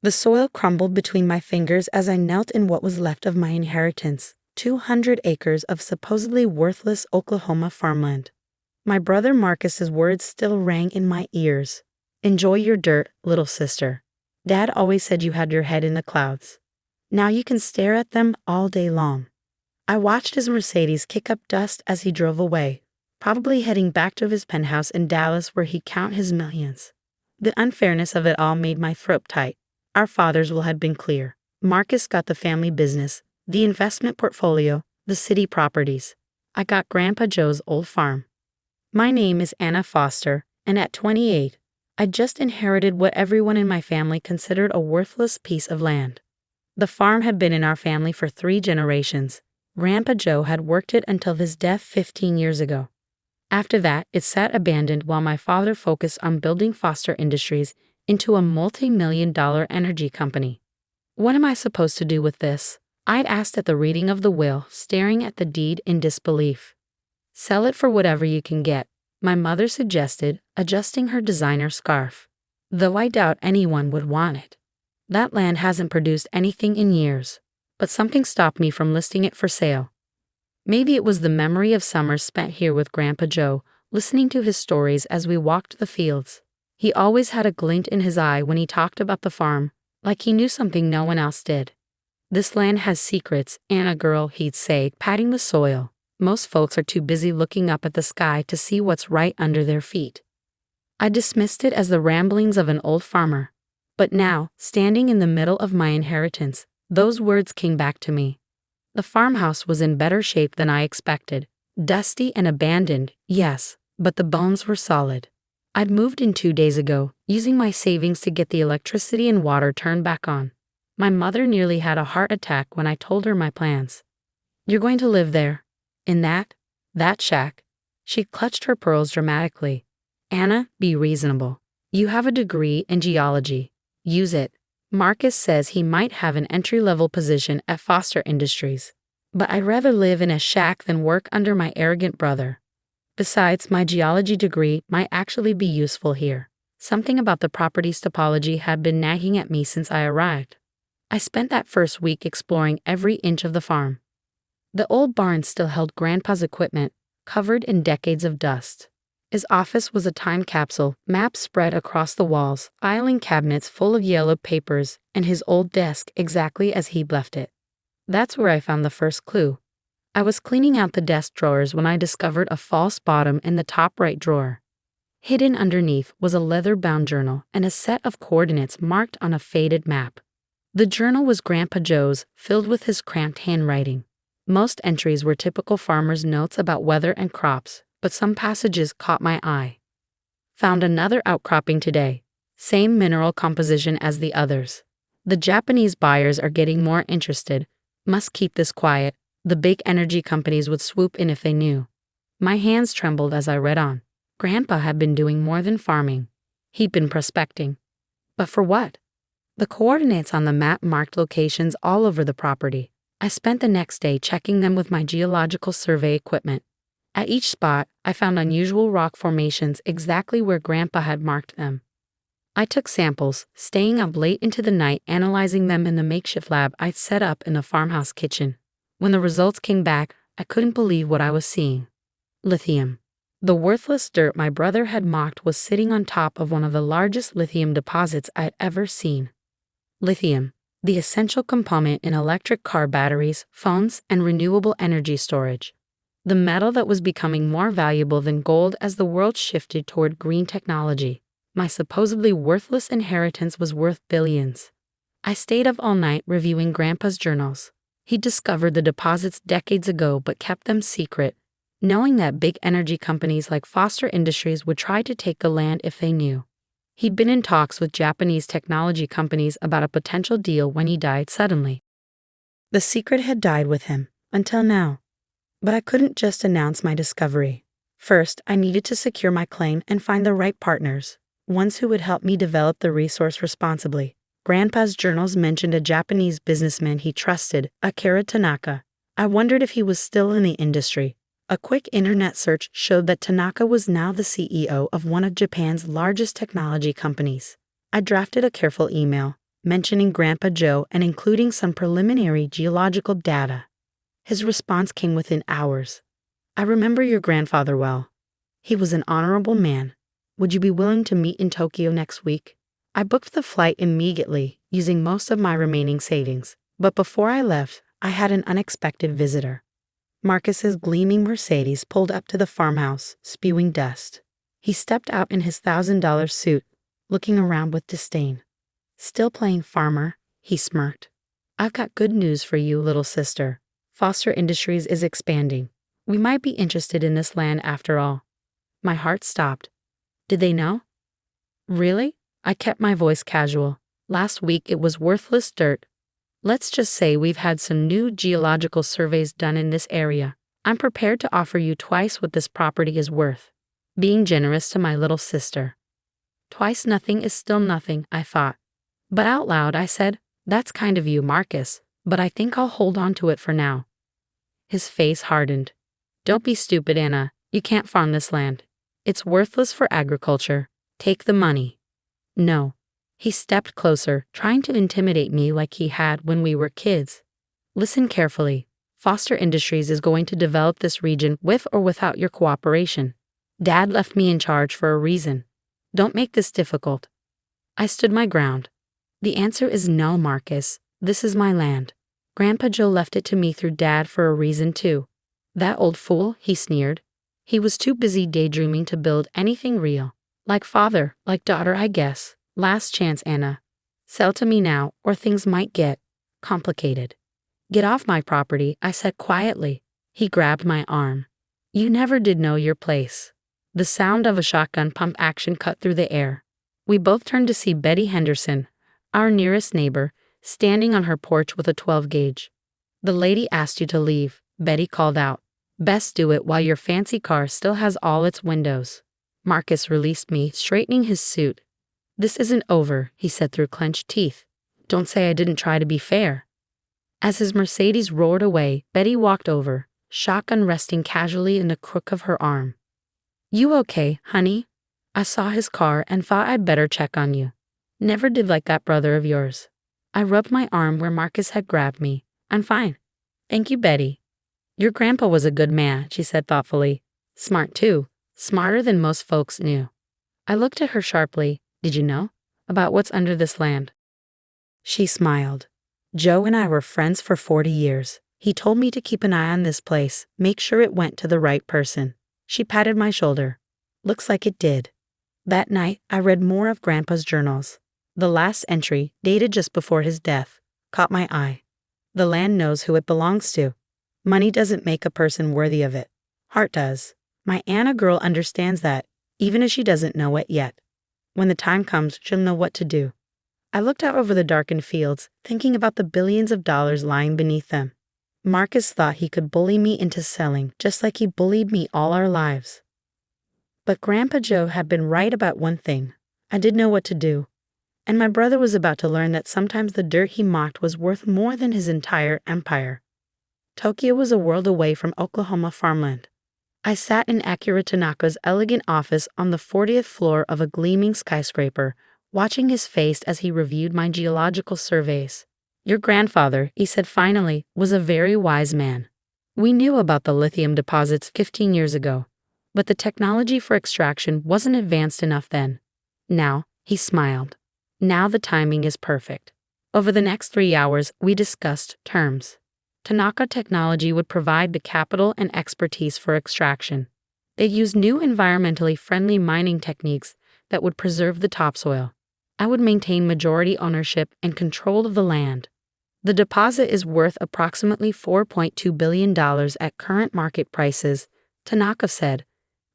The soil crumbled between my fingers as I knelt in what was left of my inheritance, 200 acres of supposedly worthless Oklahoma farmland. My brother Marcus's words still rang in my ears. "Enjoy your dirt, little sister. Dad always said you had your head in the clouds. Now you can stare at them all day long." I watched his Mercedes kick up dust as he drove away, probably heading back to his penthouse in Dallas where he'd count his millions. The unfairness of it all made my throat tight. Our father's will had been clear. Marcus got the family business, the investment portfolio, the city properties. I got Grandpa Joe's old farm. My name is Anna Foster, and at 28, I just inherited what everyone in my family considered a worthless piece of land. The farm had been in our family for 3 generations. Grandpa Joe had worked it until his death 15 years ago. After that, it sat abandoned while my father focused on building Foster Industries into a multi-million-dollar energy company. What am I supposed to do with this? I'd asked at the reading of the will, staring at the deed in disbelief. Sell it for whatever you can get, my mother suggested, adjusting her designer scarf. Though I doubt anyone would want it. That land hasn't produced anything in years, but something stopped me from listing it for sale. Maybe it was the memory of summers spent here with Grandpa Joe, listening to his stories as we walked the fields. He always had a glint in his eye when he talked about the farm, like he knew something no one else did. "This land has secrets, Anna girl," he'd say, patting the soil. "Most folks are too busy looking up at the sky to see what's right under their feet." I dismissed it as the ramblings of an old farmer. But now, standing in the middle of my inheritance, those words came back to me. The farmhouse was in better shape than I expected. Dusty and abandoned, yes, but the bones were solid. I'd moved in 2 days ago, using my savings to get the electricity and water turned back on. My mother nearly had a heart attack when I told her my plans. "You're going to live there? In that shack?" She clutched her pearls dramatically. "Anna, be reasonable. You have a degree in geology. Use it. Marcus says he might have an entry-level position at Foster Industries. But I'd rather live in a shack than work under my arrogant brother. Besides, my geology degree might actually be useful here." Something about the property's topology had been nagging at me since I arrived. I spent that first week exploring every inch of the farm. The old barn still held Grandpa's equipment, covered in decades of dust. His office was a time capsule, maps spread across the walls, filing cabinets full of yellowed papers, and his old desk exactly as he'd left it. That's where I found the first clue. I was cleaning out the desk drawers when I discovered a false bottom in the top right drawer. Hidden underneath was a leather-bound journal and a set of coordinates marked on a faded map. The journal was Grandpa Joe's, filled with his cramped handwriting. Most entries were typical farmer's notes about weather and crops, but some passages caught my eye. "Found another outcropping today. Same mineral composition as the others. The Japanese buyers are getting more interested. Must keep this quiet. The big energy companies would swoop in if they knew." My hands trembled as I read on. Grandpa had been doing more than farming. He'd been prospecting. But for what? The coordinates on the map marked locations all over the property. I spent the next day checking them with my geological survey equipment. At each spot, I found unusual rock formations exactly where Grandpa had marked them. I took samples, staying up late into the night analyzing them in the makeshift lab I'd set up in the farmhouse kitchen. When the results came back, I couldn't believe what I was seeing. Lithium. The worthless dirt my brother had mocked was sitting on top of one of the largest lithium deposits I'd ever seen. Lithium, the essential component in electric car batteries, phones, and renewable energy storage. The metal that was becoming more valuable than gold as the world shifted toward green technology. My supposedly worthless inheritance was worth billions. I stayed up all night reviewing Grandpa's journals. He discovered the deposits decades ago but kept them secret, knowing that big energy companies like Foster Industries would try to take the land if they knew. He'd been in talks with Japanese technology companies about a potential deal when he died suddenly. The secret had died with him, until now. But I couldn't just announce my discovery. First, I needed to secure my claim and find the right partners, ones who would help me develop the resource responsibly. Grandpa's journals mentioned a Japanese businessman he trusted, Akira Tanaka. I wondered if he was still in the industry. A quick internet search showed that Tanaka was now the CEO of one of Japan's largest technology companies. I drafted a careful email, mentioning Grandpa Joe and including some preliminary geological data. His response came within hours. I remember your grandfather well. He was an honorable man. Would you be willing to meet in Tokyo next week? I booked the flight immediately, using most of my remaining savings. But before I left, I had an unexpected visitor. Marcus's gleaming Mercedes pulled up to the farmhouse, spewing dust. He stepped out in his $1,000 suit, looking around with disdain. Still playing farmer, he smirked. I've got good news for you, little sister. Foster Industries is expanding. We might be interested in this land after all. My heart stopped. Did they know? Really? I kept my voice casual. Last week it was worthless dirt. Let's just say we've had some new geological surveys done in this area. I'm prepared to offer you twice what this property is worth. Being generous to my little sister. Twice nothing is still nothing, I thought. But out loud I said, that's kind of you, Marcus, but I think I'll hold on to it for now. His face hardened. Don't be stupid, Anna. You can't farm this land. It's worthless for agriculture. Take the money. No. He stepped closer, trying to intimidate me like he had when we were kids. Listen carefully. Foster Industries is going to develop this region with or without your cooperation. Dad left me in charge for a reason. Don't make this difficult. I stood my ground. The answer is no, Marcus. This is my land. Grandpa Joe left it to me through Dad for a reason too. That old fool, he sneered. He was too busy daydreaming to build anything real. Like father, like daughter, I guess. Last chance, Anna. Sell to me now, or things might get complicated. Get off my property, I said quietly. He grabbed my arm. You never did know your place. The sound of a shotgun pump action cut through the air. We both turned to see Betty Henderson, our nearest neighbor, standing on her porch with a 12-gauge. The lady asked you to leave, Betty called out. Best do it while your fancy car still has all its windows. Marcus released me, straightening his suit. This isn't over, he said through clenched teeth. Don't say I didn't try to be fair. As his Mercedes roared away, Betty walked over, shotgun resting casually in the crook of her arm. You okay, honey? I saw his car and thought I'd better check on you. Never did like that brother of yours. I rubbed my arm where Marcus had grabbed me. I'm fine. Thank you, Betty. Your grandpa was a good man, she said thoughtfully. Smart too. Smarter than most folks knew. I looked at her sharply. Did you know about what's under this land? She smiled. Joe and I were friends for 40 years. He told me to keep an eye on this place, make sure it went to the right person. She patted my shoulder. Looks like it did. That night, I read more of Grandpa's journals. The last entry, dated just before his death, caught my eye. The land knows who it belongs to. Money doesn't make a person worthy of it. Heart does. My Anna girl understands that, even if she doesn't know it yet. When the time comes, she'll know what to do. I looked out over the darkened fields, thinking about the billions of dollars lying beneath them. Marcus thought he could bully me into selling, just like he bullied me all our lives. But Grandpa Joe had been right about one thing. I didn't know what to do. And my brother was about to learn that sometimes the dirt he mocked was worth more than his entire empire. Tokyo was a world away from Oklahoma farmland. I sat in Akira Tanaka's elegant office on the 40th floor of a gleaming skyscraper, watching his face as he reviewed my geological surveys. Your grandfather, he said finally, was a very wise man. We knew about the lithium deposits 15 years ago, but the technology for extraction wasn't advanced enough then. Now, he smiled. Now the timing is perfect. Over the next 3 hours, we discussed terms. Tanaka Technology would provide the capital and expertise for extraction. They'd use new environmentally friendly mining techniques that would preserve the topsoil. I would maintain majority ownership and control of the land. The deposit is worth approximately $4.2 billion at current market prices, Tanaka said,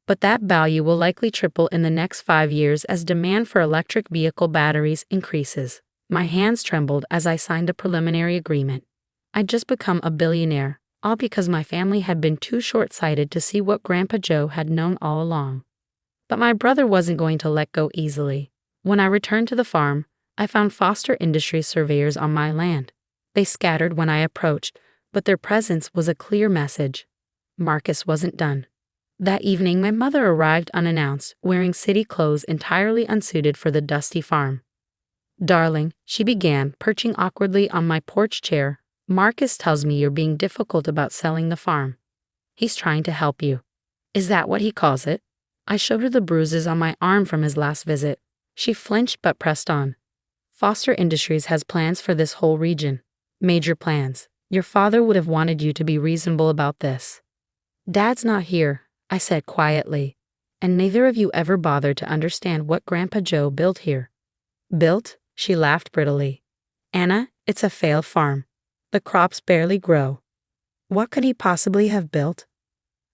but that value will likely triple in the next 5 years as demand for electric vehicle batteries increases. My hands trembled as I signed a preliminary agreement. I'd just become a billionaire, all because my family had been too short-sighted to see what Grandpa Joe had known all along. But my brother wasn't going to let go easily. When I returned to the farm, I found Foster Industries surveyors on my land. They scattered when I approached, but their presence was a clear message. Marcus wasn't done. That evening, my mother arrived unannounced, wearing city clothes entirely unsuited for the dusty farm. Darling, she began, perching awkwardly on my porch chair, Marcus tells me you're being difficult about selling the farm. He's trying to help you. Is that what he calls it? I showed her the bruises on my arm from his last visit. She flinched but pressed on. Foster Industries has plans for this whole region. Major plans. Your father would have wanted you to be reasonable about this. Dad's not here, I said quietly, and neither of you ever bothered to understand what Grandpa Joe built here. Built? She laughed brittly. Anna, it's a failed farm. The crops barely grow. What could he possibly have built?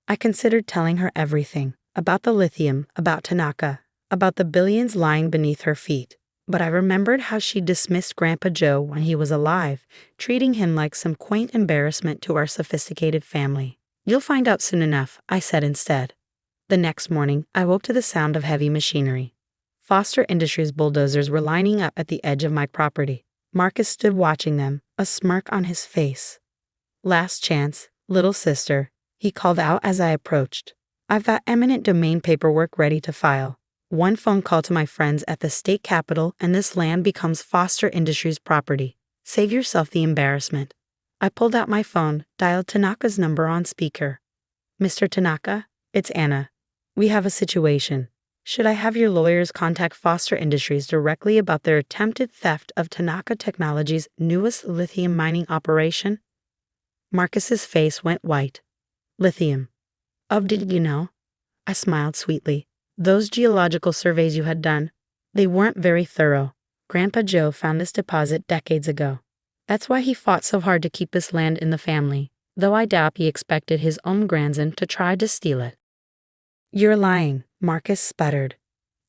I considered telling her everything, about the lithium, about Tanaka, about the billions lying beneath her feet. But I remembered how she dismissed Grandpa Joe when he was alive, treating him like some quaint embarrassment to our sophisticated family. You'll find out soon enough, I said instead. The next morning, I woke to the sound of heavy machinery. Foster Industries bulldozers were lining up at the edge of my property. Marcus stood watching them, a smirk on his face. Last chance, little sister, he called out as I approached. I've got eminent domain paperwork ready to file. One phone call to my friends at the state capitol and this land becomes Foster Industries property. Save yourself the embarrassment. I pulled out my phone, dialed Tanaka's number on speaker. Mr. Tanaka, it's Anna. We have a situation. Should I have your lawyers contact Foster Industries directly about their attempted theft of Tanaka Technologies' newest lithium mining operation? Marcus's face went white. Lithium. Did you know? I smiled sweetly. Those geological surveys you had done, they weren't very thorough. Grandpa Joe found this deposit decades ago. That's why he fought so hard to keep this land in the family, though I doubt he expected his own grandson to try to steal it. You're lying, Marcus sputtered.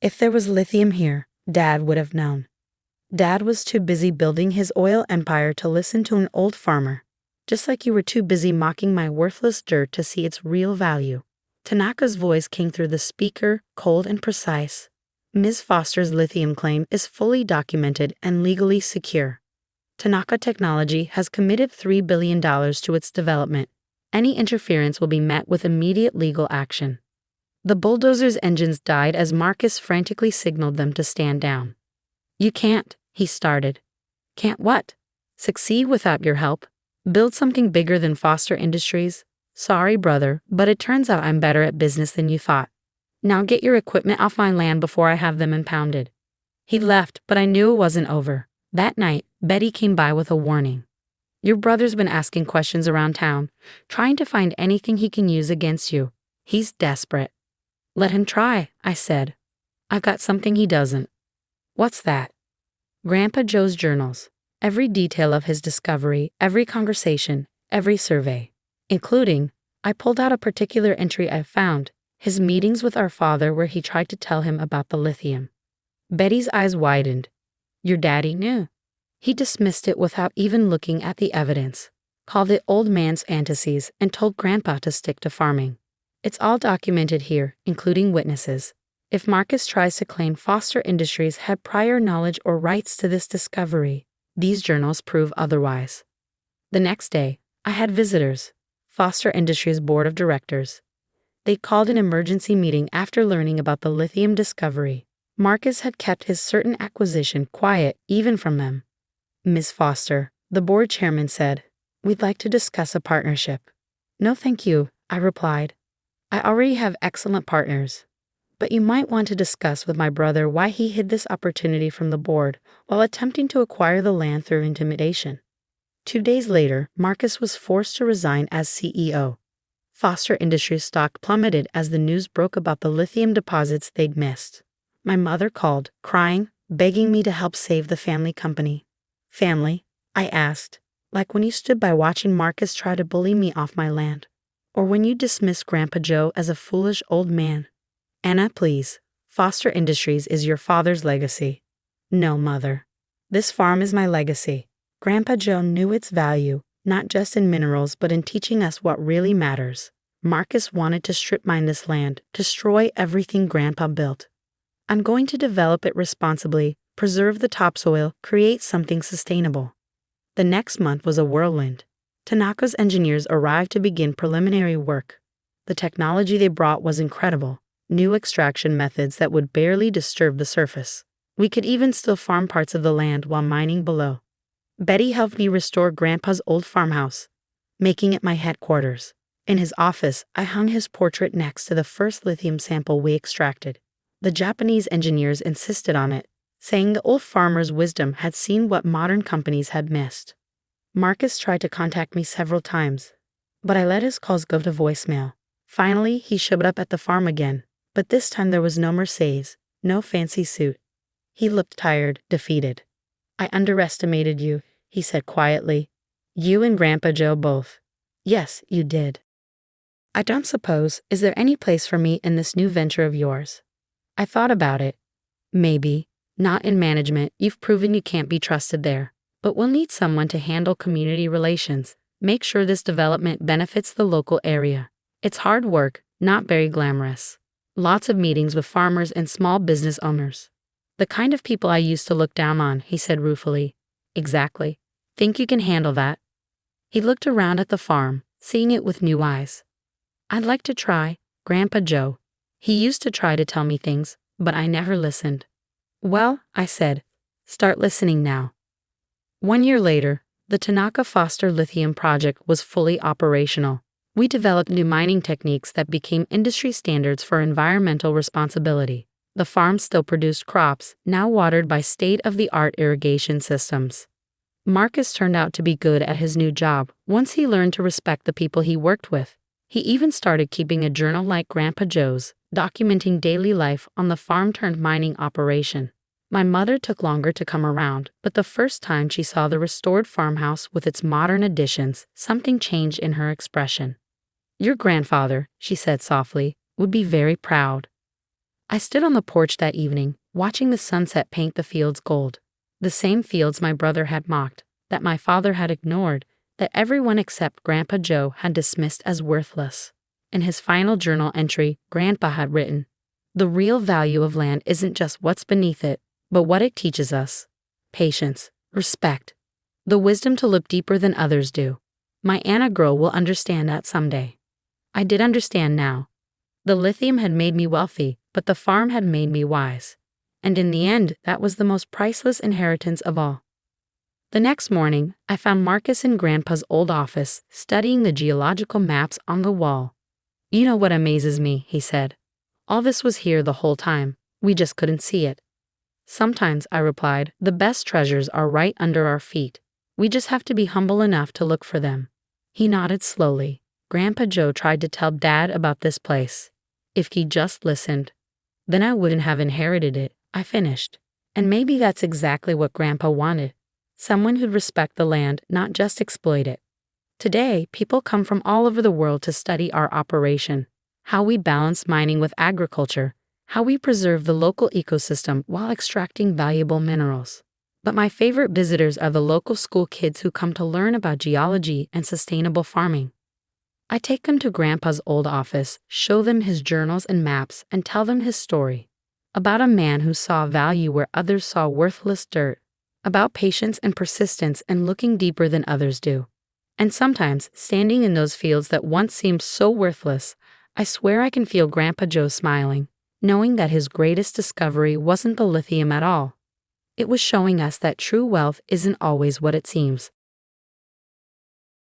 If there was lithium here, Dad would have known. Dad was too busy building his oil empire to listen to an old farmer, just like you were too busy mocking my worthless dirt to see its real value. Tanaka's voice came through the speaker, cold and precise. Ms. Foster's lithium claim is fully documented and legally secure. Tanaka Technology has committed $3 billion to its development. Any interference will be met with immediate legal action. The bulldozer's engines died as Marcus frantically signaled them to stand down. You can't, he started. Can't what? Succeed without your help? Build something bigger than Foster Industries? Sorry, brother, but it turns out I'm better at business than you thought. Now get your equipment off my land before I have them impounded. He left, but I knew it wasn't over. That night, Betty came by with a warning. Your brother's been asking questions around town, trying to find anything he can use against you. He's desperate. Let him try, I said. I've got something he doesn't. What's that? Grandpa Joe's journals. Every detail of his discovery, every conversation, every survey. Including, I pulled out a particular entry I found, his meetings with our father where he tried to tell him about the lithium. Betty's eyes widened. Your daddy knew. He dismissed it without even looking at the evidence, called it old man's fantasies, and told Grandpa to stick to farming. It's all documented here, including witnesses. If Marcus tries to claim Foster Industries had prior knowledge or rights to this discovery, these journals prove otherwise. The next day, I had visitors. Foster Industries Board of Directors. They called an emergency meeting after learning about the lithium discovery. Marcus had kept his certain acquisition quiet even from them. Ms. Foster, the board chairman said, we'd like to discuss a partnership. No thank you, I replied. I already have excellent partners. But you might want to discuss with my brother why he hid this opportunity from the board while attempting to acquire the land through intimidation. 2 days later, Marcus was forced to resign as CEO. Foster Industries stock plummeted as the news broke about the lithium deposits they'd missed. My mother called, crying, begging me to help save the family company. Family? I asked. Like when you stood by watching Marcus try to bully me off my land? Or when you dismissed Grandpa Joe as a foolish old man? Anna, please. Foster Industries is your father's legacy. No, Mother. This farm is my legacy. Grandpa Joe knew its value, not just in minerals but in teaching us what really matters. Marcus wanted to strip mine this land, destroy everything Grandpa built. I'm going to develop it responsibly, preserve the topsoil, create something sustainable. The next month was a whirlwind. Tanaka's engineers arrived to begin preliminary work. The technology they brought was incredible, new extraction methods that would barely disturb the surface. We could even still farm parts of the land while mining below. Betty helped me restore Grandpa's old farmhouse, making it my headquarters. In his office, I hung his portrait next to the first lithium sample we extracted. The Japanese engineers insisted on it, saying the old farmer's wisdom had seen what modern companies had missed. Marcus tried to contact me several times, but I let his calls go to voicemail. Finally, he showed up at the farm again, but this time there was no Mercedes, no fancy suit. He looked tired, defeated. "I underestimated you," he said quietly. "You and Grandpa Joe both." "Yes, you did." "I don't suppose, is there any place for me in this new venture of yours?" I thought about it. "Maybe. Not in management, you've proven you can't be trusted there. But we'll need someone to handle community relations, make sure this development benefits the local area. It's hard work, not very glamorous. Lots of meetings with farmers and small business owners." "The kind of people I used to look down on," he said ruefully. "Exactly. Think you can handle that?" He looked around at the farm, seeing it with new eyes. "I'd like to try. Grandpa Joe. He used to try to tell me things, but I never listened." "Well," I said, "start listening now." 1 year later, the Tanaka Foster Lithium Project was fully operational. We developed new mining techniques that became industry standards for environmental responsibility. The farm still produced crops, now watered by state-of-the-art irrigation systems. Marcus turned out to be good at his new job once he learned to respect the people he worked with. He even started keeping a journal like Grandpa Joe's, documenting daily life on the farm-turned-mining operation. My mother took longer to come around, but the first time she saw the restored farmhouse with its modern additions, something changed in her expression. "Your grandfather," she said softly, "would be very proud." I stood on the porch that evening, watching the sunset paint the fields gold. The same fields my brother had mocked, that my father had ignored, that everyone except Grandpa Joe had dismissed as worthless. In his final journal entry, Grandpa had written, "The real value of land isn't just what's beneath it, but what it teaches us. Patience, respect, the wisdom to look deeper than others do. My Anna girl will understand that someday." I did understand now. The lithium had made me wealthy, but the farm had made me wise. And in the end, that was the most priceless inheritance of all. The next morning, I found Marcus in Grandpa's old office, studying the geological maps on the wall. "You know what amazes me," he said. "All this was here the whole time. We just couldn't see it." "Sometimes," I replied, "the best treasures are right under our feet. We just have to be humble enough to look for them." He nodded slowly. "Grandpa Joe tried to tell Dad about this place. If he'd just listened, then I wouldn't have inherited it," I finished. And maybe that's exactly what Grandpa wanted. Someone who'd respect the land, not just exploit it. Today, people come from all over the world to study our operation, how we balance mining with agriculture, how we preserve the local ecosystem while extracting valuable minerals. But my favorite visitors are the local school kids who come to learn about geology and sustainable farming. I take them to Grandpa's old office, show them his journals and maps, and tell them his story. About a man who saw value where others saw worthless dirt. About patience and persistence and looking deeper than others do. And sometimes, standing in those fields that once seemed so worthless, I swear I can feel Grandpa Joe smiling, knowing that his greatest discovery wasn't the lithium at all. It was showing us that true wealth isn't always what it seems.